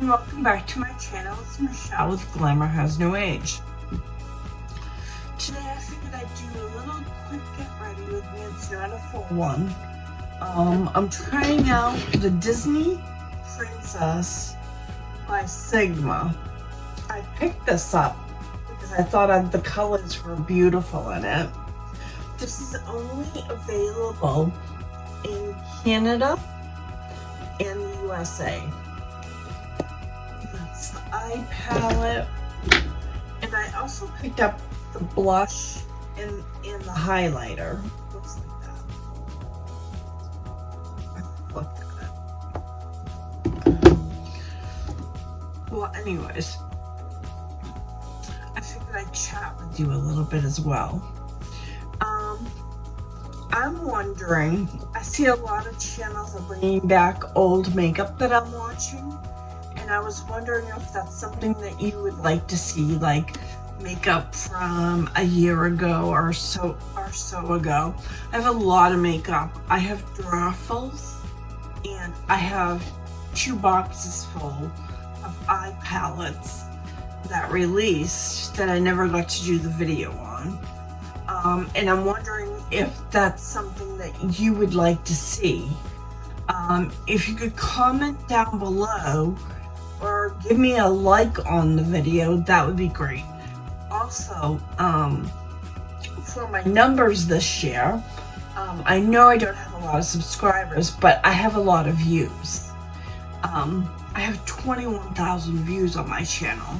and welcome back to my channel. It's Michelle with Glamour Has No Age. Today I figured I'd do a little quick get ready with me. It's not a full one. I'm trying out the Disney Princess by Sigma. I picked this up because I thought the colors were beautiful in it. This is only available in Canada and the USA. That's the eye palette. And I also picked up the blush and the highlighter. Looks like that. Look at it. Well, anyways, I figured I'd chat with you a little bit as well. I'm wondering, I see a lot of channels are bringing back old makeup that I'm watching, and I was wondering if that's something that you would like to see, like makeup from a year ago or so ago. I have a lot of makeup. I have drawfuls, and I have 2 boxes full of eye palettes that released that I never got to do the video on. And I'm wondering if that's something that you would like to see. If you could comment down below or give me a like on the video, that would be great. Also, for my numbers this year, I know I don't have a lot of subscribers, but I have a lot of views. I have 21,000 views on my channel.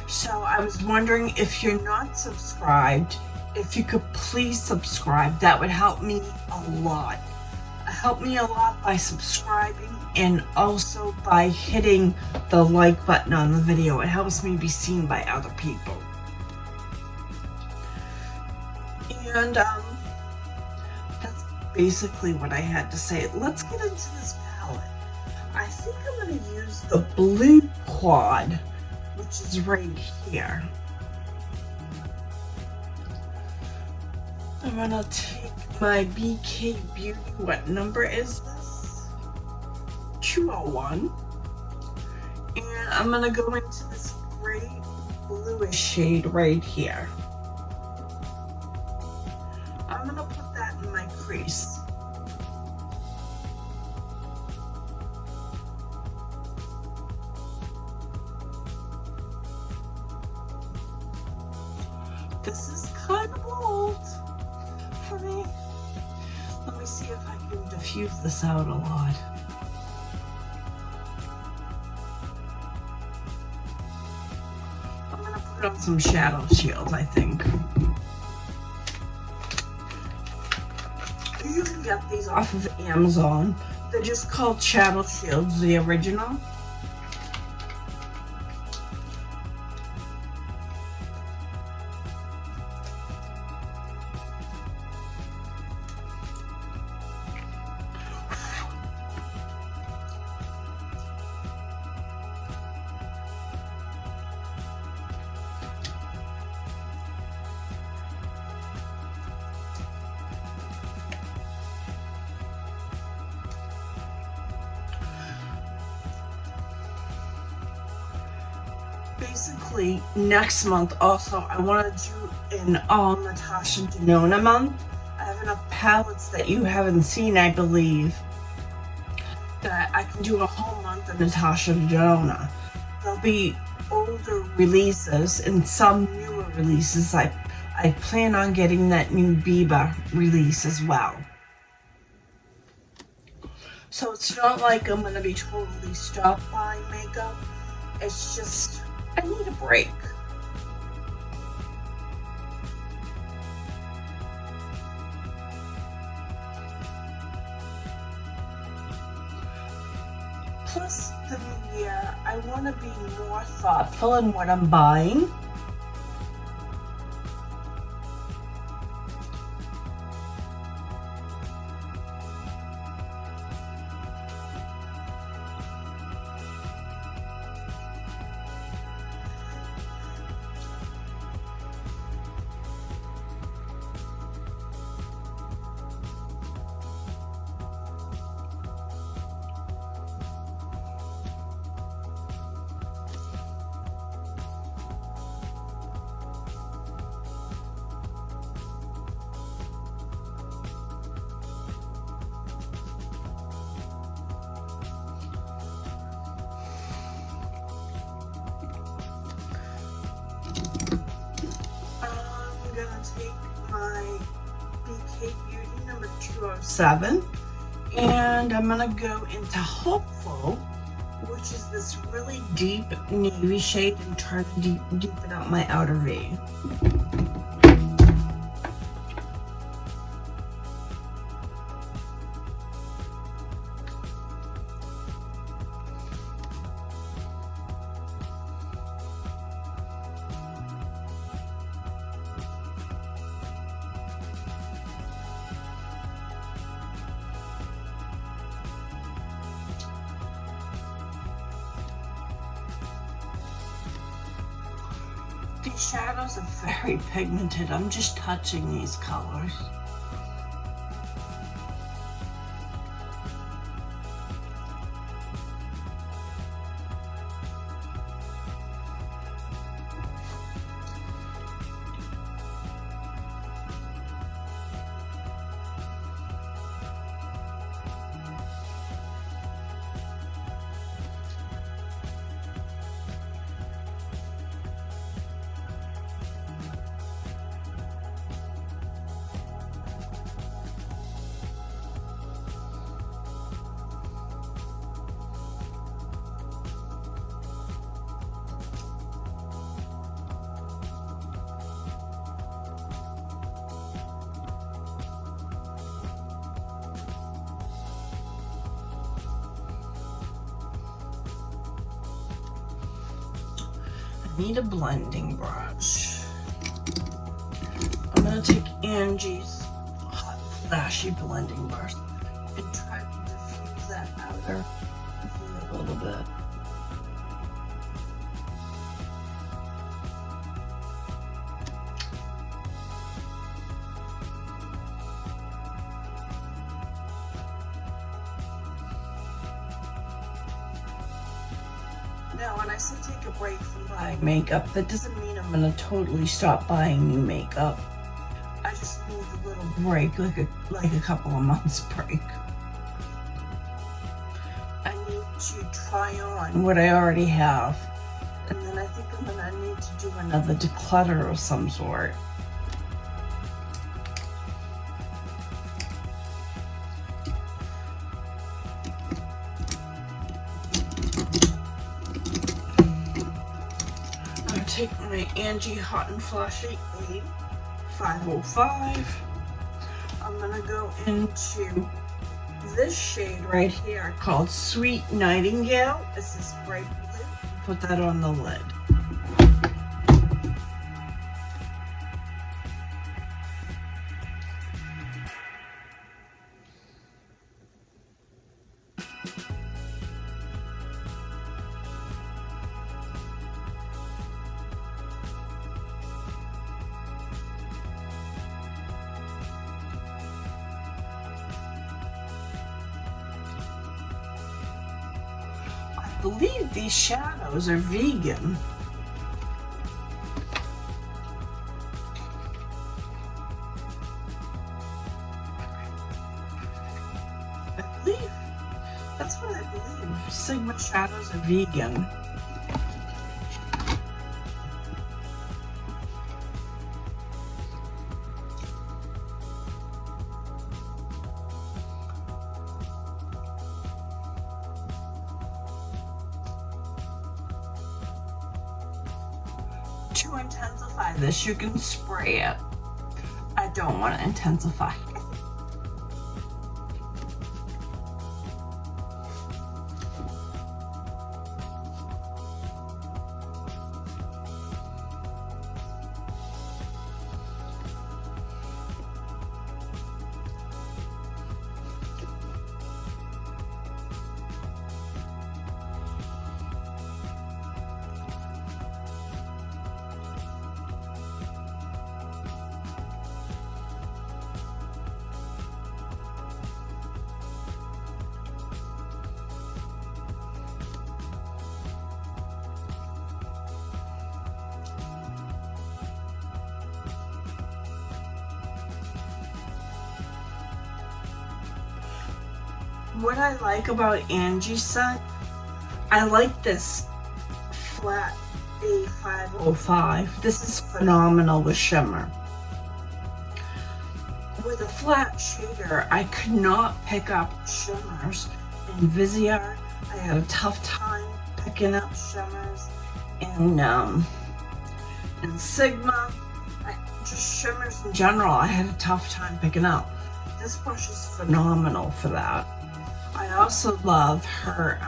So I was wondering, if you're not subscribed, if you could please subscribe. That would help me a lot. Help me a lot by subscribing and also by hitting the like button on the video. It helps me be seen by other people. And that's basically what I had to say. Let's get into this palette. I think I'm going to use the blue quad, which is right here. I'm gonna take my BK Beauty, what number is this? 201. And I'm gonna go into this great bluish shade right here. I'm gonna put that in my crease. This is kind of bold for me. Let me see if I can diffuse this out a lot. I'm gonna put on some shadow shield, I think. You can get these off of Amazon. They're just called shadow shields, the original. Basically, next month also, I want to do an all Natasha Denona month. I have enough palettes that you haven't seen, I believe, that I can do a whole month of Natasha Denona. There'll be older releases and some newer releases. I plan on getting that new Biba release as well. So it's not like I'm going to be totally stopped buying makeup. It's just, I need a break. Plus, the new year, I want to be more thoughtful in what I'm buying. 207. And I'm gonna go into Hopeful, which is this really deep navy shade, and try to deepen out my outer V. These shadows are very pigmented. I'm just touching these colors. Need a blending brush. I'm gonna take Angie's hot flashy blending brush and try to diffuse that outer a little bit. Now, when I say take a break from buying makeup, that doesn't mean I'm gonna totally stop buying new makeup. I just need a little break, like a couple of months break. I need to try on what I already have, and then I think I'm gonna need to do another declutter of some sort. Take my Angie Hot and Flashy A505. I'm gonna go into this shade right here called Sweet Nightingale. It's this bright blue. Put that on the lid. I believe these shadows are vegan. I believe, that's what I believe. Sigma shadows are vegan. To intensify this, you can spray it. I don't want to intensify it. What I like about Angie's set, I like this flat A505. This is phenomenal with shimmer. with a flat shader, I could not pick up shimmers. In Viseart, I had a tough time picking up shimmers. In Sigma, just shimmers in general, I had a tough time picking up. This brush is phenomenal for that. I also love her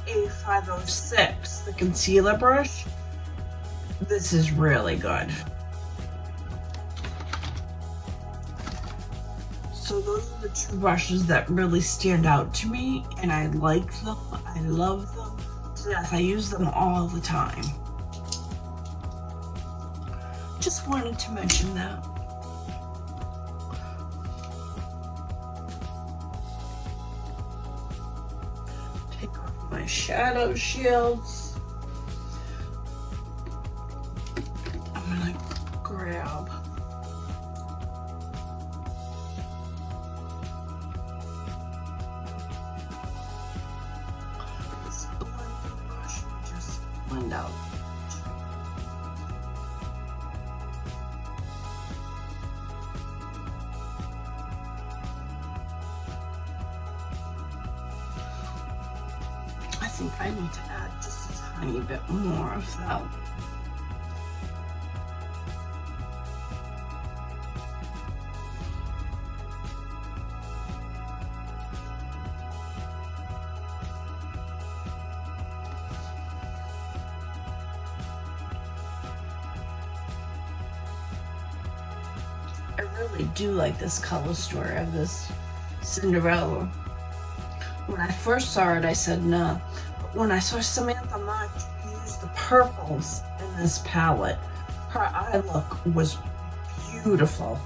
A506, the concealer brush. This is really good. So those are the two brushes that really stand out to me, and I like them. I love them to death. I use them all the time. Just wanted to mention that. Take off my shadow shields. I'm gonna grab this blending brush and just blend out. I think I need to add just a tiny bit more of that. I really do like this color story of this Cinderella. When I first saw it, I said no. But when I saw Samantha March use the purples in this palette, her eye look was beautiful.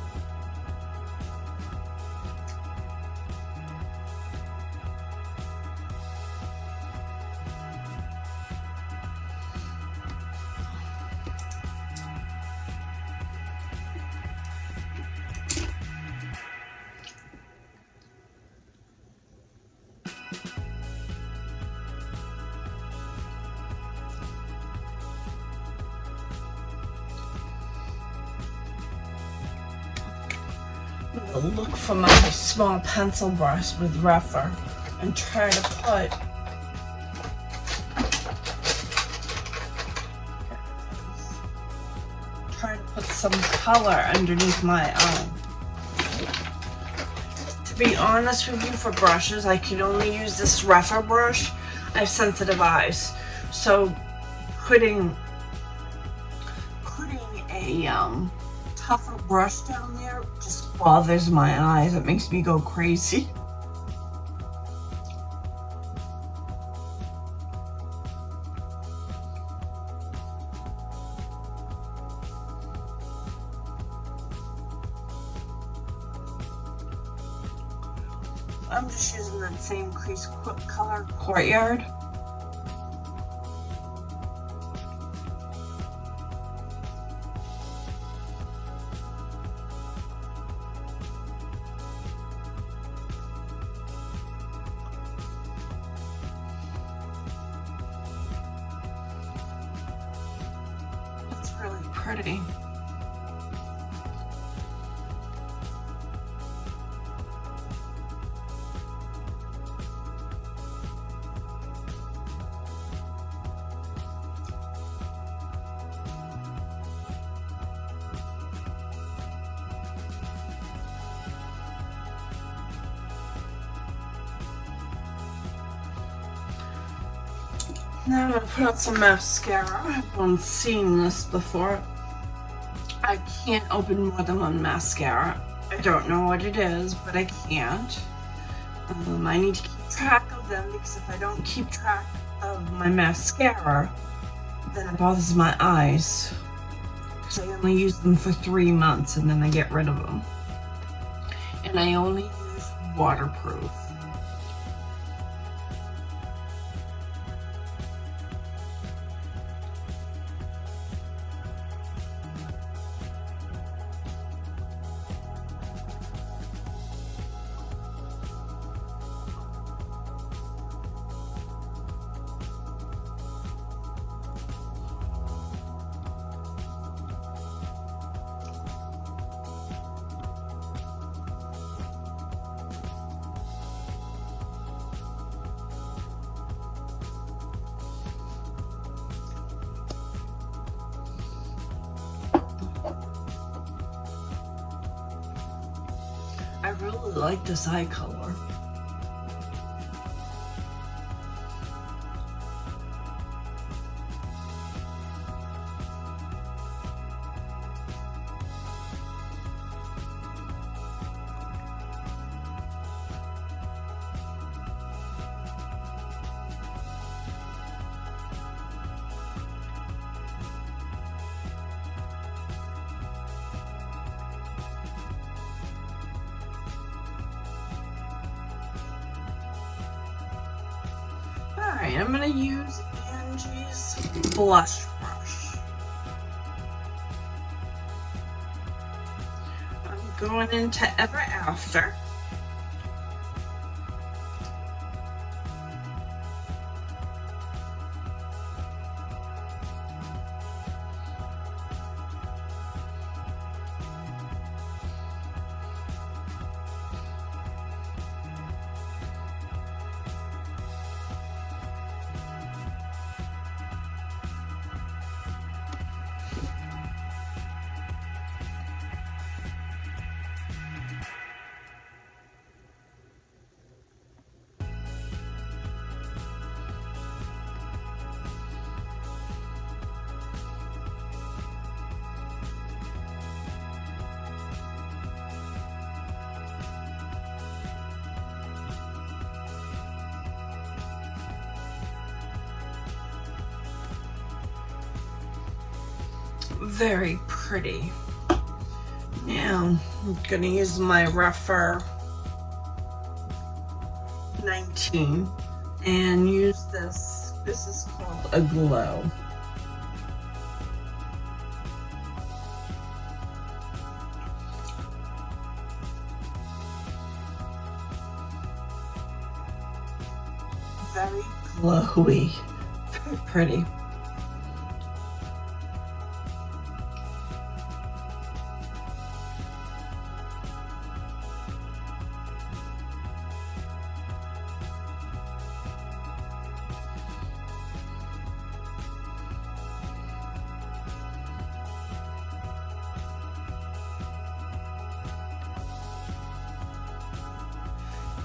Look for my small pencil brush with rougher and try to put some color underneath my eye. To be honest with you, for brushes, I can only use this rougher brush. I have sensitive eyes, so putting a tougher brush down there just bothers my eyes. It makes me go crazy. I'm just using that same crease color Courtyard. It's really pretty. Now I'm going to put on some mascara. I've seen this before. I can't open more than one mascara. I don't know what it is, but I can't. I need to keep track of them, because if I don't keep track of my mascara, then it bothers my eyes. Because I only use them for 3 months and then I get rid of them. And I only use waterproof. really like this eye color. Alright, I'm going to use Angie's blush brush. I'm going into Ever After. Very pretty. Now I'm gonna use my rougher 19 and use this. This is called a glow. Very glowy. Very pretty.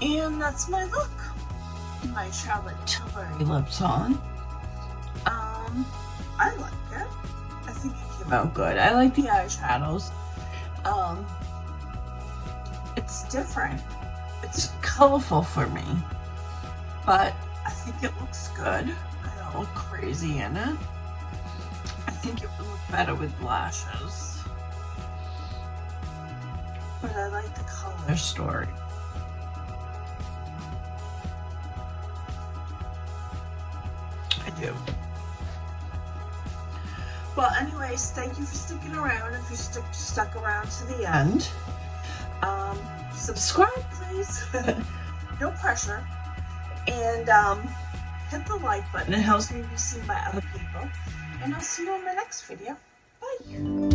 And that's my look. My Charlotte Tilbury lips on. I like it. I think it came out good. I like the eyeshadows. It's different. It's colorful for me, but I think it looks good. I don't look crazy in it. I think it would look better with lashes, but I like the color story. I do. Well, anyways, thank you for sticking around. If you stuck around to the end, subscribe, please. No pressure. And hit the like button. It helps me be seen by other people. And I'll see you in my next video. Bye.